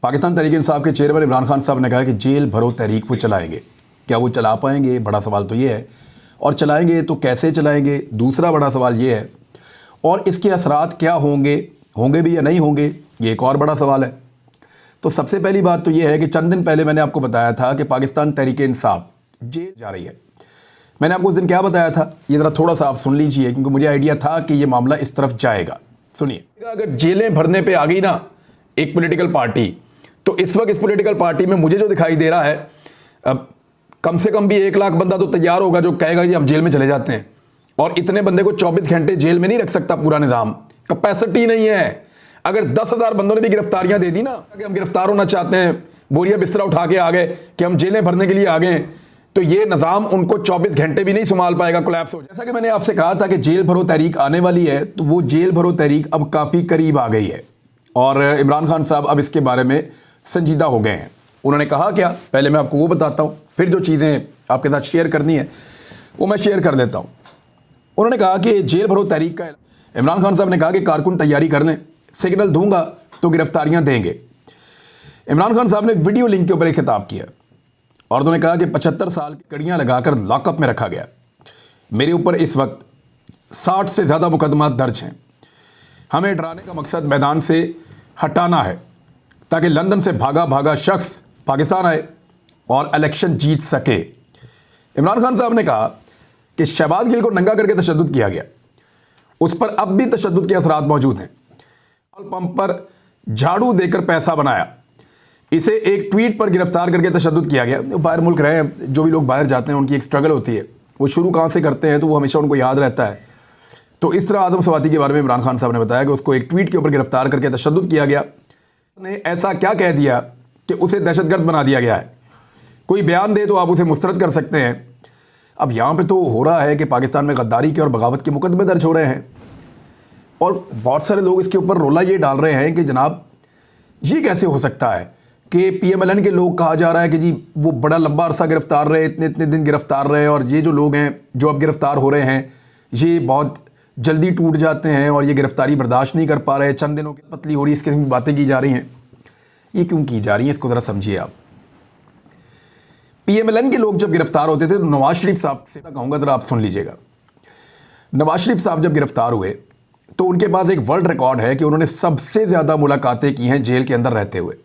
पाकिस्तान तहरीक इंसाफ के चेयरमैन इमरान खान साहब ने कहा कि जेल भरो तहरीक वो चलाएंगे। क्या वो चला पाएंगे? बड़ा सवाल तो ये है। और चलाएंगे तो कैसे चलाएंगे? दूसरा बड़ा सवाल ये है। और इसके असरात क्या होंगे भी या नहीं होंगे, ये एक और बड़ा सवाल है। तो सबसे पहली बात तो ये है कि चंद दिन पहले मैंने आपको बताया था कि पाकिस्तान तहरीक इंसाफ जेल जा रही है। मैंने आपको उस दिन क्या बताया था, ये ज़रा थोड़ा सा आप सुन लीजिए, क्योंकि मुझे आइडिया था कि ये मामला इस तरफ जाएगा। सुनिए, अगर जेलें भरने पे आ गई ना एक पॉलिटिकल पार्टी, तो इस वक्त इस पॉलिटिकल पार्टी में मुझे जो दिखाई दे रहा है, अब कम से कम भी 1 लाख बंदा तो तैयार होगा जो कहेगा कि हम जेल में चले जाते हैं। और इतने बंदे को 24 घंटे जेल में नहीं रख सकता पूरा निज़ाम, कैपेसिटी नहीं है। अगर 10,000 बंदों ने भी गिरफ्तारियां दे दी ना कि हम गिरफ्तार होना चाहते हैं, बोरिया बिस्तरा उठा के आ गए कि हम जेलें भरने के लिए आ गए, तो ये निज़ाम उनको 24 घंटे भी नहीं संभाल पाएगा, कोलैप्स हो जाएगा। जैसा कि मैंने आपसे कहा था कि जेल भरो तहरीक आने वाली है, तो वो जेल भरो तहरीक अब काफ़ी करीब आ गई है और इमरान खान साहब अब इसके बारे में संजीदा हो गए हैं। उन्होंने कहा क्या, पहले मैं आपको वो बताता हूँ, फिर जो चीज़ें आपके साथ शेयर करनी है वो मैं शेयर कर देता हूँ। उन्होंने कहा कि जेल भरो तहरीक का इमरान खान साहब ने कहा कि कारकुन तैयारी कर लें, सिग्नल दूंगा तो गिरफ्तारियां देंगे। इमरान खान साहब ने वीडियो लिंक के ऊपर एक खिताब किया और उन्होंने कहा कि 75 साल की कड़ियां लगाकर लॉकअप में रखा गया। मेरे ऊपर इस वक्त 60 से ज़्यादा मुकदमा दर्ज हैं। हमें डराने का मकसद मैदान से हटाना है ताकि लंदन से भागा भागा शख्स पाकिस्तान आए और इलेक्शन जीत सके। इमरान खान साहब ने कहा कि शहबाज गिल को नंगा करके तशद्दुद किया गया, उस पर अब भी तशद्दुद के असरात मौजूद हैं। पंप पर झाड़ू देकर पैसा बनाया, इसे एक ट्वीट पर गिरफ्तार करके तशद्दुद किया गया। बाहर मुल्क रहे हैं, जो भी लोग बाहर जाते हैं उनकी एक स्ट्रगल होती है, वो शुरू कहाँ से करते हैं तो वो हमेशा उनको याद रहता है। तो इस तरह आदम सवाती के बारे में इमरान खान साहब ने बताया कि उसको एक ट्वीट के ऊपर गिरफ्तार करके तशद्दुद किया गया। ने ऐसा क्या कह दिया कि उसे दहशतगर्द बना दिया गया है। कोई बयान दे तो आप उसे मुस्तरद कर सकते हैं। अब यहाँ पे तो हो रहा है कि पाकिस्तान में गद्दारी के और बगावत के मुकदमे दर्ज हो रहे हैं और बहुत सारे लोग इसके ऊपर रोला ये डाल रहे हैं कि जनाब ये कैसे हो सकता है कि PMLN के लोग, कहा जा रहा है कि जी वो बड़ा लंबा अरसा गिरफ्तार रहे, इतने इतने दिन गिरफ्तार रहे, और ये जो लोग हैं जो अब गिरफ्तार हो रहे हैं ये बहुत जल्दी टूट जाते हैं और ये गिरफ्तारी बर्दाश्त नहीं कर पा रहे, चंद दिनों की पतली हो रही है, इसके बातें की जा रही हैं। ये क्यों की जा रही हैं, इसको ज़रा समझिए आप। PMLN के लोग जब गिरफ्तार होते थे तो नवाज शरीफ साहब से कहूँगा, ज़रा आप सुन लीजिएगा। नवाज शरीफ साहब जब गिरफ्तार हुए तो उनके पास एक वर्ल्ड रिकॉर्ड है कि उन्होंने सबसे ज़्यादा मुलाकातें की हैं जेल के अंदर रहते हुए।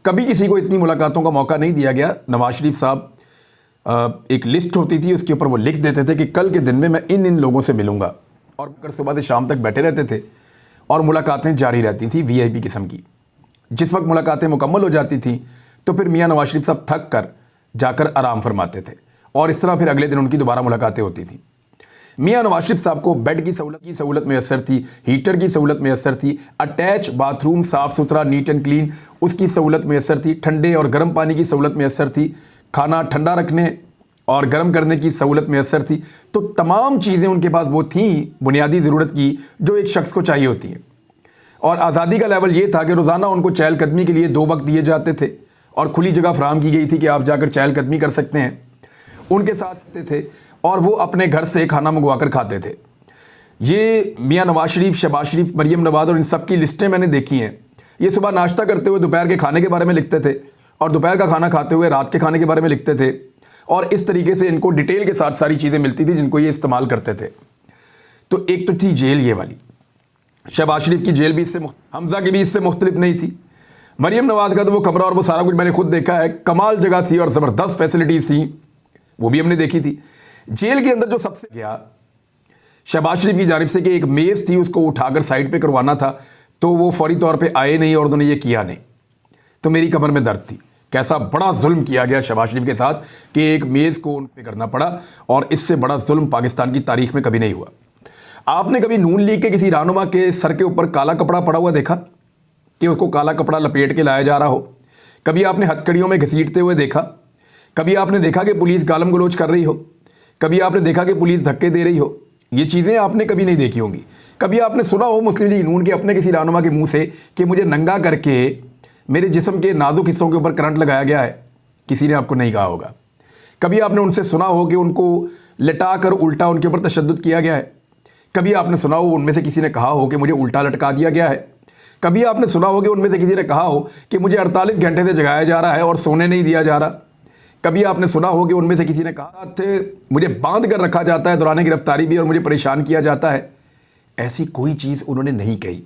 कभी किसी को इतनी मुलाकातों का मौका नहीं दिया गया। नवाज शरीफ साहब एक लिस्ट होती थी, उसके ऊपर वो लिख देते थे कि कल के दिन में मैं इन इन लोगों से मिलूंगा, और सुबह से शाम तक बैठे रहते थे और मुलाकातें जारी रहती थी VIP किस्म की। जिस वक्त मुलाकातें मुकम्मल हो जाती थी तो फिर मियाँ नवाज शरीफ साहब थक कर जाकर आराम फरमाते थे और इस तरह फिर अगले दिन उनकी दोबारा मुलाकातें होती थी। मियाँ नवाज शरीफ साहब को बेड की सहूलत मैसर थी, हीटर की सहूलत मैसर थी, अटैच बाथरूम साफ़ सुथरा नीट एंड क्लीन उसकी सहूलत मैसर थी, ठंडे और गर्म पानी की सहूलत मैसर थी, खाना ठंडा रखने और गर्म करने की सहूलत मैसर थी। तो तमाम चीज़ें उनके पास वो थी बुनियादी ज़रूरत की जो एक शख्स को चाहिए होती है। और आज़ादी का लेवल ये था कि रोज़ाना उनको चहलकदमी के लिए 2 वक्त दिए जाते थे और खुली जगह फराहम की गई थी कि आप जाकर चहलकदमी कर सकते हैं। उनके साथ खाते थे और वो अपने घर से खाना मंगवा कर खाते थे। ये मियाँ नवाज शरीफ, शहबाज शरीफ, मरीम नवाज और इन सब की लिस्टें मैंने देखी हैं। ये सुबह नाश्ता करते हुए दोपहर के खाने के बारे में लिखते थे और दोपहर का खाना खाते हुए रात के खाने के बारे में लिखते थे, और इस तरीके से इनको डिटेल के साथ सारी चीज़ें मिलती थी जिनको ये इस्तेमाल करते थे। तो एक तो थी जेल ये वाली, शहबाज शरीफ की जेल भी इससे, हमजा की भी इससे मुख्तलिफ नहीं थी। मरीम नवाज का तो वो कमरा और वो सारा कुछ मैंने खुद देखा है, कमाल जगह थी और ज़बरदस्त फैसिलिटीज़ थी, वो भी हमने देखी थी। जेल के अंदर जो सबसे गया शहबाज शरीफ की जानिब से कि एक मेज़ थी उसको उठाकर साइड पे करवाना था, तो वो फौरी तौर पे आए नहीं और उन्होंने ये किया नहीं, तो मेरी कमर में दर्द थी। कैसा बड़ा जुल्म किया गया शहबाज शरीफ के साथ कि एक मेज़ को उन पे करना पड़ा, और इससे बड़ा जुल्म पाकिस्तान की तारीख में कभी नहीं हुआ। आपने कभी नून लीग के किसी रहनुमा के सर के ऊपर काला कपड़ा पड़ा हुआ देखा कि उसको काला कपड़ा लपेट के लाया जा रहा हो? कभी आपने हथकड़ियों में घसीटते हुए देखा? कभी आपने देखा कि पुलिस गालम गलोच कर रही हो? कभी आपने देखा कि पुलिस धक्के दे रही हो? ये चीज़ें आपने कभी नहीं देखी होंगी। कभी आपने सुना हो मुस्लिम लीग नून के अपने किसी रहनुमा के मुंह से कि मुझे नंगा करके मेरे जिस्म के नाजुक हिस्सों के ऊपर करंट लगाया गया है? किसी ने आपको नहीं कहा होगा। कभी आपने उनसे सुना हो कि उनको लटा कर उल्टा उनके ऊपर तशद्दुद किया गया है? कभी आपने सुना हो उनमें से किसी ने कहा हो कि मुझे उल्टा लटका दिया गया है? कभी आपने सुना हो कि उनमें से किसी ने कहा हो कि मुझे 48 घंटे से जगाया जा रहा है और सोने नहीं दिया जा रहा? कभी आपने सुना हो कि उनमें से किसी ने कहा थे मुझे बांध कर रखा जाता है दौरान गिरफ्तारी भी और मुझे परेशान किया जाता है? ऐसी कोई चीज़ उन्होंने नहीं कही।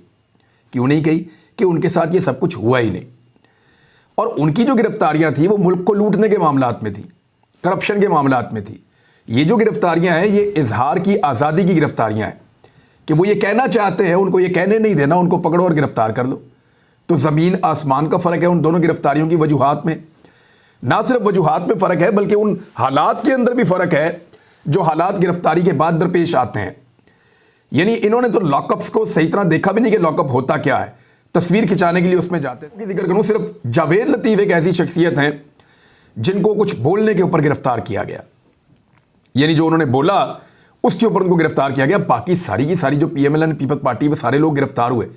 क्यों नहीं कही? कि उनके साथ ये सब कुछ हुआ ही नहीं। और उनकी जो गिरफ्तारियां थी वो मुल्क को लूटने के मामलात में थी, करप्शन के मामलात में थी। ये जो गिरफ्तारियां हैं ये इजहार की आज़ादी की गिरफ्तारियां हैं कि वो ये कहना चाहते हैं, उनको ये कहने नहीं देना, उनको पकड़ो और गिरफ्तार कर लो। तो ज़मीन आसमान का फ़र्क है उन दोनों गिरफ्तारियों की वजूहात में। ना सिर्फ वजूहात में फ़र्क है बल्कि उन हालात के अंदर भी फ़र्क है जो हालात गिरफ्तारी के बाद दरपेश आते हैं। यानी इन्होंने तो लॉकअप्स को सही तरह देखा भी नहीं कि लॉकअप होता क्या है, तस्वीर खिंचाने के लिए उसमें जाते हैं। जिक्र करूं, सिर्फ जावेद लतीफ़ एक ऐसी शख्सियत हैं जिनको कुछ बोलने के ऊपर गिरफ्तार किया गया, यानी जो उन्होंने बोला उसके ऊपर उनको गिरफ्तार किया गया। बाकी सारी की सारी जो पीएमएल पीपल्स पार्टी में सारे लोग गिरफ्तार हुए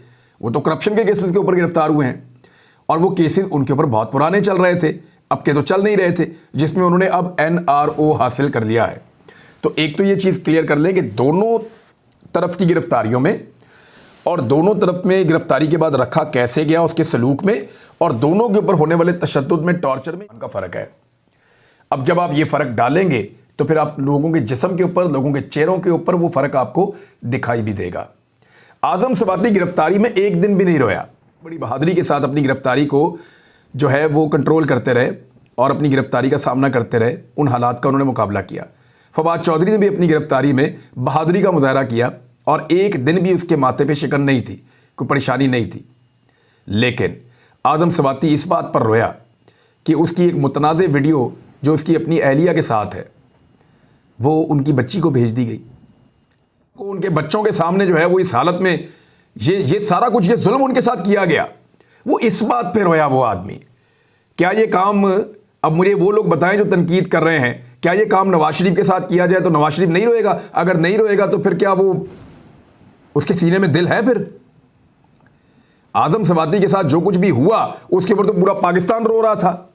वो तो करप्शन के केसेस के ऊपर गिरफ्तार हुए हैं, और वो केसेस उनके ऊपर बहुत पुराने चल रहे थे, अब के तो चल नहीं रहे थे, जिसमें उन्होंने अब NRO हासिल कर लिया है। तो एक तो ये चीज़ क्लियर कर लें कि दोनों तरफ की गिरफ्तारियों में और दोनों तरफ में गिरफ्तारी के बाद रखा कैसे गया उसके सलूक में और दोनों के ऊपर होने वाले तशद्दुद में, टॉर्चर में उनका फ़र्क है। अब जब आप ये फ़र्क डालेंगे तो फिर आप लोगों के जिस्म के ऊपर, लोगों के चेहरों के ऊपर वो फ़र्क आपको दिखाई भी देगा। आज़म सवाती गिरफ्तारी में एक दिन भी नहीं रोया, बड़ी बहादुरी के साथ अपनी गिरफ्तारी को जो है वो कंट्रोल करते रहे और अपनी गिरफ्तारी का सामना करते रहे। उन हालात का उन्होंने मुकाबला किया। फवाद चौधरी ने भी अपनी गिरफ्तारी में बहादुरी का मुजाहरा किया और एक दिन भी उसके माथे पे शिकन नहीं थी, कोई परेशानी नहीं थी। लेकिन आज़म सवाती इस बात पर रोया कि उसकी एक मुतनाज़ वीडियो जो उसकी अपनी अहलिया के साथ है वो उनकी बच्ची को भेज दी गई। को उनके बच्चों के सामने जो है वो इस हालत में ये सारा कुछ, ये जुल्म उनके साथ किया गया, वो इस बात पे रोया वो आदमी। क्या ये काम, अब मुझे वो लोग बताएं जो तनकीद कर रहे हैं, क्या ये काम नवाज शरीफ के साथ किया जाए तो नवाज शरीफ नहीं रोएगा? अगर नहीं रोएगा तो फिर क्या वो उसके सीने में दिल है? फिर आज़म सवाती के साथ जो कुछ भी हुआ उसके ऊपर तो पूरा पाकिस्तान रो रहा था।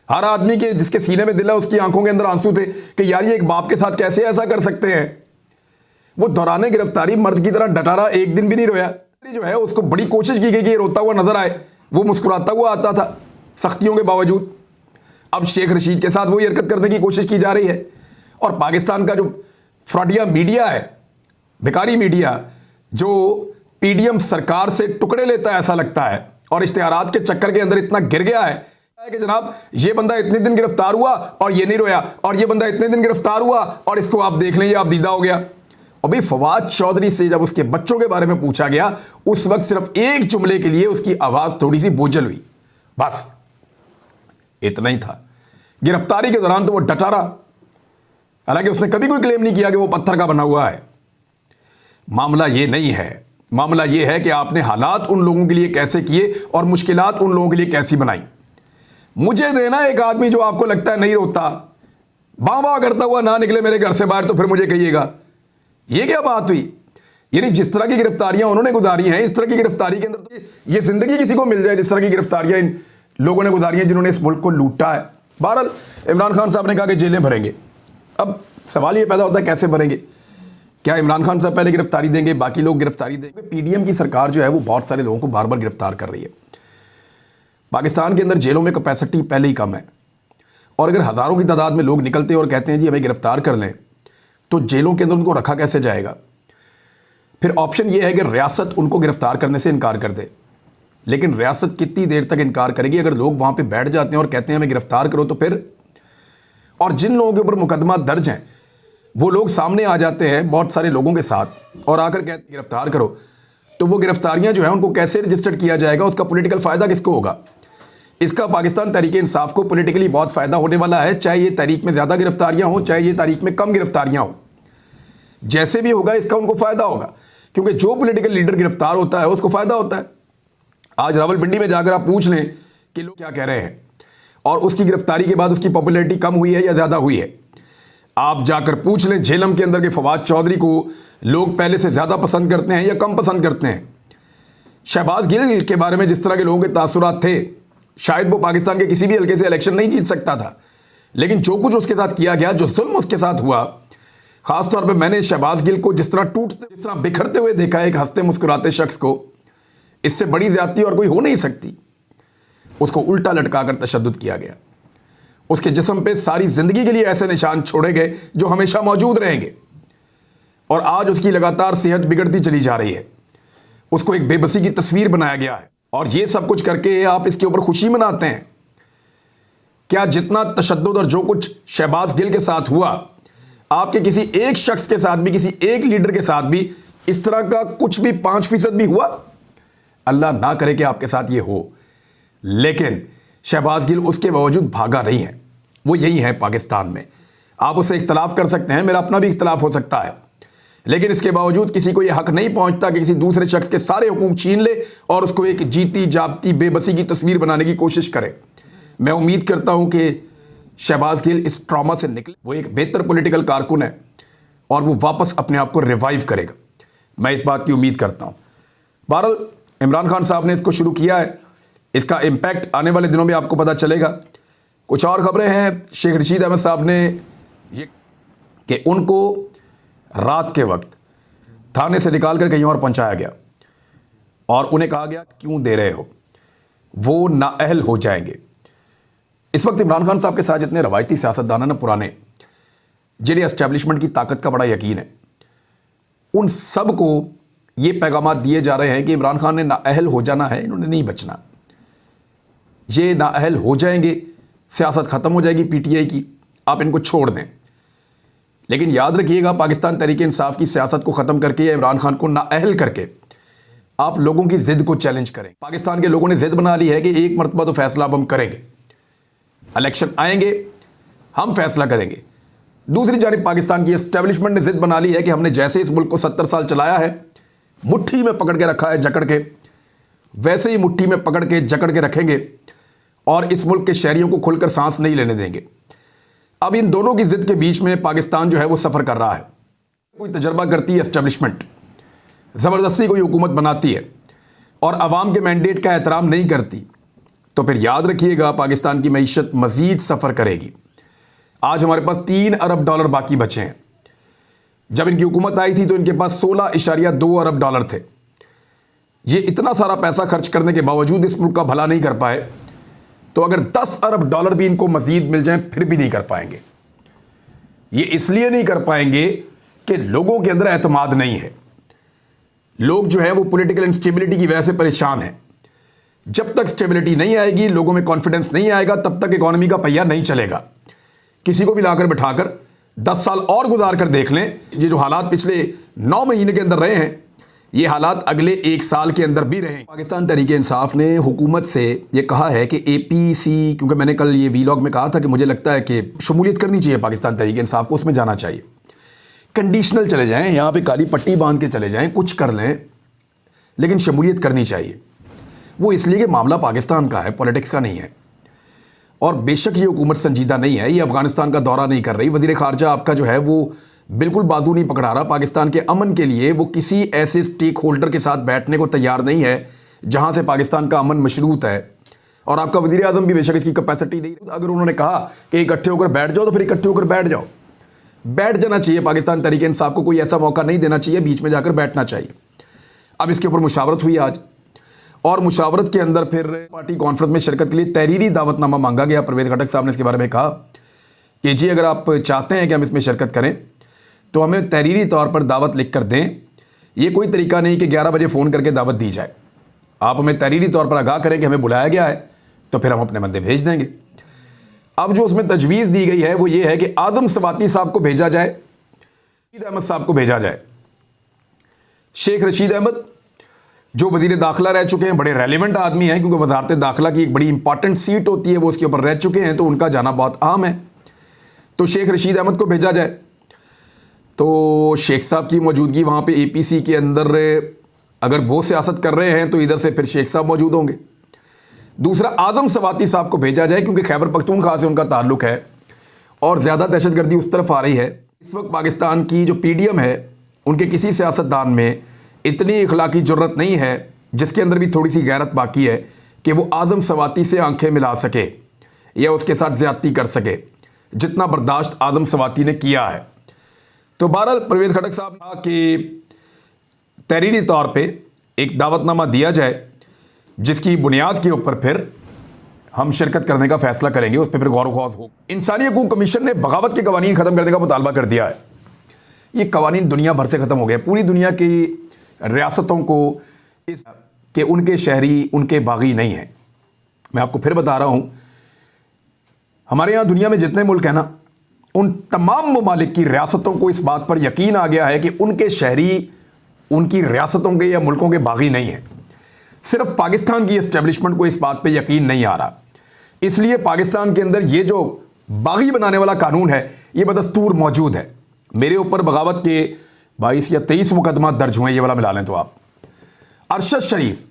हर आदमी के जिसके सीने में दिल है उसकी आंखों के अंदर आंसू थे कि यार ये एक बाप के साथ कैसे ऐसा कर सकते हैं। वो दौरान गिरफ्तारी मर्द की तरह डटा रहा, एक दिन भी नहीं रोया। जो है उसको बड़ी कोशिश की गई कि ये रोता हुआ नजर आए, वो मुस्कुराता हुआ आता था सख्तियों के बावजूद। अब शेख रशीद के साथ वही हरकत करने की कोशिश की जा रही है। और पाकिस्तान का जो फ्रॉडिया मीडिया है, भिखारी मीडिया, जो पीडीएम सरकार से टुकड़े लेता है ऐसा लगता है, और इश्तिहारात के चक्कर के अंदर इतना गिर गया है कि जनाब ये बंदा इतने दिन गिरफ्तार हुआ और ये नहीं रोया, और ये बंदा इतने दिन गिरफ्तार हुआ और इसको आप देख लें, ये आप दीदा हो गया। अभी फवाद चौधरी से जब उसके बच्चों के बारे में पूछा गया उस वक्त सिर्फ एक जुमले के लिए उसकी आवाज थोड़ी सी बोझल हुई, बस इतना ही था। गिरफ्तारी के दौरान तो वो डटा रहा, हालांकि उसने कभी कोई क्लेम नहीं किया कि वो पत्थर का बना हुआ है। मामला ये नहीं है, मामला ये है कि आपने हालात उन लोगों के लिए कैसे किए और मुश्किलात उन लोगों के लिए कैसी बनाई। मुझे देना एक आदमी जो आपको लगता है नहीं रोता, बाबा करता हुआ ना निकले मेरे घर से बाहर, तो फिर मुझे कहिएगा ये क्या बात हुई। यानी जिस तरह की गिरफ्तारियां उन्होंने गुजारी हैं, इस तरह की गिरफ्तारी के अंदर तो ये जिंदगी किसी को मिल जाए जिस तरह की गिरफ्तारियां इन लोगों ने गुजारी हैं जिन्होंने इस मुल्क को लूटा है। बहरहाल इमरान खान साहब ने कहा कि जेलें भरेंगे। अब सवाल ये पैदा होता है कैसे भरेंगे? क्या इमरान खान साहब पहले गिरफ्तारी देंगे, बाकी लोग गिरफ्तारी देंगे? पीडीएम की सरकार जो है वो बहुत सारे लोगों को बार बार गिरफ्तार कर रही है। पाकिस्तान के अंदर जेलों में कैपेसिटी पहले ही कम है, और अगर हज़ारों की तादाद में लोग निकलते हैं और कहते हैं जी हमें गिरफ्तार कर लें, तो जेलों के अंदर उनको रखा कैसे जाएगा? फिर ऑप्शन ये है कि रियासत उनको गिरफ्तार करने से इनकार कर दे, लेकिन रियासत कितनी देर तक इनकार करेगी? अगर लोग वहाँ पे बैठ जाते हैं और कहते हैं हमें गिरफ्तार करो तो फिर, और जिन लोगों के ऊपर मुकदमा दर्ज हैं वो लोग सामने आ जाते हैं बहुत सारे लोगों के साथ और आकर कहते गिरफ्तार करो, तो वो गिरफ्तारियाँ जो हैं उनको कैसे रजिस्टर्ड किया जाएगा? उसका पॉलिटिकल फ़ायदा किसको होगा? इसका पाकिस्तान तहरीक इंसाफ को पॉलिटिकली बहुत फ़ायदा होने वाला है, चाहे ये तारीख में ज़्यादा गिरफ्तारियाँ हों, चाहे ये तारीख में कम गिरफ्तारियाँ हों। जैसे भी होगा इसका उनको फ़ायदा होगा, क्योंकि जो पॉलिटिकल लीडर गिरफ्तार होता है उसको फ़ायदा होता है। आज रावलपिंडी में जाकर आप पूछ लें कि लोग क्या कह रहे हैं, और उसकी गिरफ्तारी के बाद उसकी पॉपुलैरिटी कम हुई है या ज़्यादा हुई है। आप जाकर पूछ लें झेलम के अंदर के फवाद चौधरी को लोग पहले से ज़्यादा पसंद करते हैं या कम पसंद करते हैं। शहबाज गिल के बारे में जिस तरह के लोगों के तासुरात थे, शायद वो पाकिस्तान के किसी भी हल्के से इलेक्शन नहीं जीत सकता था, लेकिन जो कुछ उसके साथ किया गया, जो जुल्म उसके साथ हुआ, ख़ासतौर पे मैंने शहबाज गिल को जिस तरह बिखरते हुए देखा है, एक हंसते मुस्कुराते शख्स को, इससे बड़ी ज्यादती और कोई हो नहीं सकती। उसको उल्टा लटकाकर तशद्दुद किया गया। उसके जिस्म पे सारी जिंदगी के लिए ऐसे निशान छोड़े गए जो हमेशा मौजूद रहेंगे। और आज उसकी लगातार सेहत बिगड़ती चली जा रही है। उसको एक बेबसी की तस्वीर बनाया गया है और ये सब कुछ करके आप इसके ऊपर खुशी मनाते हैं। क्या जितना तशद्दुद और जो कुछ शहबाज गिल के साथ हुआ, आपके किसी एक शख्स के साथ भी, किसी एक लीडर के साथ भी इस तरह का कुछ भी 5% भी हुआ? अल्लाह ना करे कि आपके साथ ये हो। लेकिन शहबाज गिल उसके बावजूद भागा नहीं है। वो यही है पाकिस्तान में। आप उससे इख्तलाफ कर सकते हैं, मेरा अपना भी इख्तलाफ हो सकता है, लेकिन इसके बावजूद किसी को यह हक नहीं पहुंचता कि किसी दूसरे शख्स के सारे हुकूक छीन ले और उसको एक जीती जागती बेबसी की तस्वीर बनाने की कोशिश करे। मैं उम्मीद करता हूं कि शहबाज गिल इस ट्रॉमा से निकले, वो एक बेहतर पॉलिटिकल कारकुन है और वो वापस अपने आप को रिवाइव करेगा। मैं इस बात की उम्मीद करता हूं। बहरहाल इमरान खान साहब ने इसको शुरू किया है, इसका इम्पैक्ट आने वाले दिनों में आपको पता चलेगा। कुछ और खबरें हैं। शेख रशीद अहमद साहब ने ये कि उनको रात के वक्त थाने से निकालकर कहीं और पहुंचाया गया और उन्हें कहा गया क्यों दे रहे हो, वो नाअहल हो जाएंगे। इस वक्त इमरान खान साहब के साथ जितने रवायती सियासतदान ना पुराने, जिन्हें एस्टैब्लिशमेंट की ताकत का बड़ा यकीन है, उन सब को ये पैगाम दिए जा रहे हैं कि इमरान खान ने नाअहल हो जाना है, इन्होंने नहीं बचना। ये नाअहल हो जाएंगे, सियासत ख़त्म हो जाएगी पीटीआई की, आप इनको छोड़ दें। लेकिन याद रखिएगा, पाकिस्तान तहरीक-ए-इंसाफ की सियासत को ख़त्म करके या इमरान खान को नाअहल करके आप लोगों की ज़िद को चैलेंज करें। पाकिस्तान के लोगों ने ज़िद बना ली है कि एक मरतबा तो फैसला अब हम करेंगे, इलेक्शन आएंगे हम फैसला करेंगे। दूसरी जानिब पाकिस्तान की एस्टेब्लिशमेंट ने ज़िद बना ली है कि हमने जैसे इस मुल्क को 70 साल चलाया है, मुट्ठी में पकड़ के रखा है जकड़ के, वैसे ही मुट्ठी में पकड़ के जकड़ के रखेंगे और इस मुल्क के शहरियों को खुलकर सांस नहीं लेने देंगे। अब इन दोनों की जिद के बीच में पाकिस्तान जो है वो सफ़र कर रहा है। कोई तजर्बा करती है एस्टेब्लिशमेंट, ज़बरदस्ती कोई हुकूमत बनाती है और अवाम के मैंडेट का एहतराम नहीं करती, तो फिर याद रखिएगा पाकिस्तान की मईशत मज़ीद सफ़र करेगी। आज हमारे पास $3 अरब बाकी बचे हैं। जब इनकी हुकूमत आई थी तो इनके पास $16.2 अरब थे। ये इतना सारा पैसा खर्च करने के बावजूद इस मुल्क का भला नहीं कर पाए, तो अगर $10 अरब भी इनको मजीद मिल जाएं फिर भी नहीं कर पाएंगे। ये इसलिए नहीं कर पाएंगे कि लोगों के अंदर एतमाद नहीं है। लोग जो है वो पॉलिटिकल इंस्टेबिलिटी की वजह से परेशान हैं। जब तक स्टेबिलिटी नहीं आएगी, लोगों में कॉन्फिडेंस नहीं आएगा, तब तक इकॉनमी का पहिया नहीं चलेगा। किसी को भी लाकर बिठाकर 10 साल और गुजार कर देख लें, ये जो हालात पिछले 9 महीने के अंदर रहे हैं, ये हालात अगले 1 साल के अंदर भी रहें। पाकिस्तान तहरीक-ए-इंसाफ ने हुकूमत से ये कहा है कि APC, क्योंकि मैंने कल ये वीलॉग में कहा था कि मुझे लगता है कि शमूलियत करनी चाहिए पाकिस्तान तहरीक-ए-इंसाफ को, उसमें जाना चाहिए। कंडीशनल चले जाएं, यहाँ पे काली पट्टी बांध के चले जाएं, कुछ कर लें, लेकिन शमूलियत करनी चाहिए। वो इसलिए कि मामला पाकिस्तान का है, पॉलिटिक्स का नहीं है। और बेशक ये हुकूमत संजीदा नहीं है, ये अफगानिस्तान का दौरा नहीं कर रही। वज़ीर ख़ारजा आपका जो है वो बिल्कुल बाजू नहीं पकड़ा रहा। पाकिस्तान के अमन के लिए वो किसी ऐसे स्टेक होल्डर के साथ बैठने को तैयार नहीं है जहां से पाकिस्तान का अमन मशरूत है। और आपका वज़ीर आज़म भी बेशक इसकी कैपेसिटी नहीं। अगर उन्होंने कहा कि इकट्ठे होकर बैठ जाओ, तो फिर इकट्ठे होकर बैठ जाओ। बैठ जाना चाहिए। पाकिस्तान तहरीक-ए-इंसाफ को कोई ऐसा मौका नहीं देना चाहिए, बीच में जाकर बैठना चाहिए। अब इसके ऊपर मुशावरत हुई आज, और मुशावरत के अंदर फिर पार्टी कॉन्फ्रेंस में शिरकत के लिए तहरीरी दावतनामा मांगा गया। परवेज़ खटक साहब ने इसके बारे में कहा कि जी अगर आप चाहते हैं कि हम इसमें शिरकत करें तो हमें तहरीरी तौर पर दावत लिख कर दें। ये कोई तरीका नहीं कि 11 बजे फ़ोन करके दावत दी जाए। आप हमें तहरीरी तौर पर आगाह करें कि हमें बुलाया गया है, तो फिर हम अपने बंदे भेज देंगे। अब जो उसमें तजवीज़ दी गई है वो ये है कि आज़म सवाती साहब को भेजा जाए, रशीद अहमद साहब को भेजा जाए। शेख रशीद अहमद जो वज़ीर दाखिला रह चुके हैं, बड़े रेलिवेंट आदमी हैं, क्योंकि वजारत दाखिला की एक बड़ी इंपॉर्टेंट सीट होती है, वो उसके ऊपर रह चुके हैं, तो उनका जाना बहुत आम है। तो शेख रशीद अहमद को भेजा जाए। तो शेख साहब की मौजूदगी वहाँ पे APC के अंदर, अगर वो सियासत कर रहे हैं तो इधर से फिर शेख साहब मौजूद होंगे। दूसरा, आज़म सवाती साहब को भेजा जाए, क्योंकि खैबर पख्तूनख्वा से उनका ताल्लुक़ है और ज़्यादा दहशतगर्दी उस तरफ आ रही है। इस वक्त पाकिस्तान की जो PDM है, उनके किसी सियासतदान में इतनी इखलाकी जुर्रत नहीं है, जिसके अंदर भी थोड़ी सी गैरत बाकी है, कि वो आज़म सवाती से आंखें मिला सके या उसके साथ ज़्यादती कर सके, जितना बर्दाश्त आज़म सवाती ने किया है। तो बहरहाल परवेज़ खटक साहब ने कहा कि तहरीरी तौर पे एक दावतनामा दिया जाए जिसकी बुनियाद के ऊपर फिर हम शिरकत करने का फैसला करेंगे, उस पर फिर गौर व हो। इंसानी हकूक कमीशन ने बगावत के कवानीन ख़त्म करने का मुतालबा कर दिया है। ये कवानीन दुनिया भर से ख़त्म हो गए। पूरी दुनिया की रियासतों को कि उनके शहरी उनके बागी नहीं हैं। मैं आपको फिर बता रहा हूँ, हमारे यहाँ दुनिया में जितने मुल्क हैं ना, उन तमाम ममालिक की रियासतों को इस बात पर यकीन आ गया है कि उनके शहरी उनकी रियासतों के या मुल्कों के बागी नहीं हैं। सिर्फ पाकिस्तान की एस्टेब्लिशमेंट को इस बात पे यकीन नहीं आ रहा, इसलिए पाकिस्तान के अंदर ये जो बागी बनाने वाला कानून है ये बदस्तूर मौजूद है। मेरे ऊपर बगावत के 22 या 23 मुकदमा दर्ज हुए, ये वाला मिला लें तो आप। अरशद शरीफ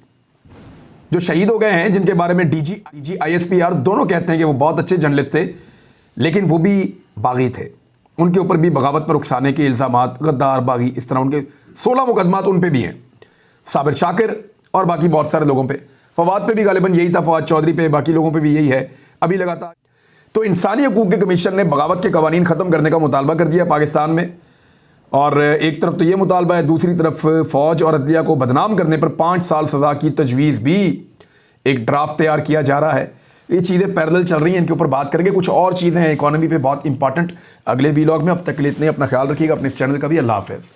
जो शहीद हो गए हैं, जिनके बारे में डीजी ISPR दोनों कहते हैं कि वो बहुत अच्छे जर्नलिस्ट थे, लेकिन वो भी बागी थे। उनके ऊपर भी बगावत पर उकसाने के इल्ज़ामात, गद्दार, बागी, इस तरह उनके 16 मुकदमात उन पर भी हैं। साबिर शाकिर और बाकी बहुत सारे लोगों पे, फवाद पे भी गालिबन यही था, फवाद चौधरी पे, बाकी लोगों पे भी यही है अभी लगातार। तो इंसानी हकूक़ के कमीशन ने बगावत के कवानीन ख़त्म करने का मुतालबा कर दिया पाकिस्तान में। और एक तरफ तो ये मुतालबा है, दूसरी तरफ फ़ौज और अदलिया को बदनाम करने पर 5 साल सज़ा की तजवीज़ भी एक ड्राफ्ट तैयार किया जा रहा है। ये चीज़ें पैरेलल चल रही हैं, इनके ऊपर बात करेंगे। कुछ और चीज़ें हैं इकॉनमी पे बहुत इंपॉर्टेंट अगले वीलॉग में। अब तक के लिए इतने, अपना ख्याल रखिएगा, अपने इस चैनल का भी। अल्लाह हाफ़िज़।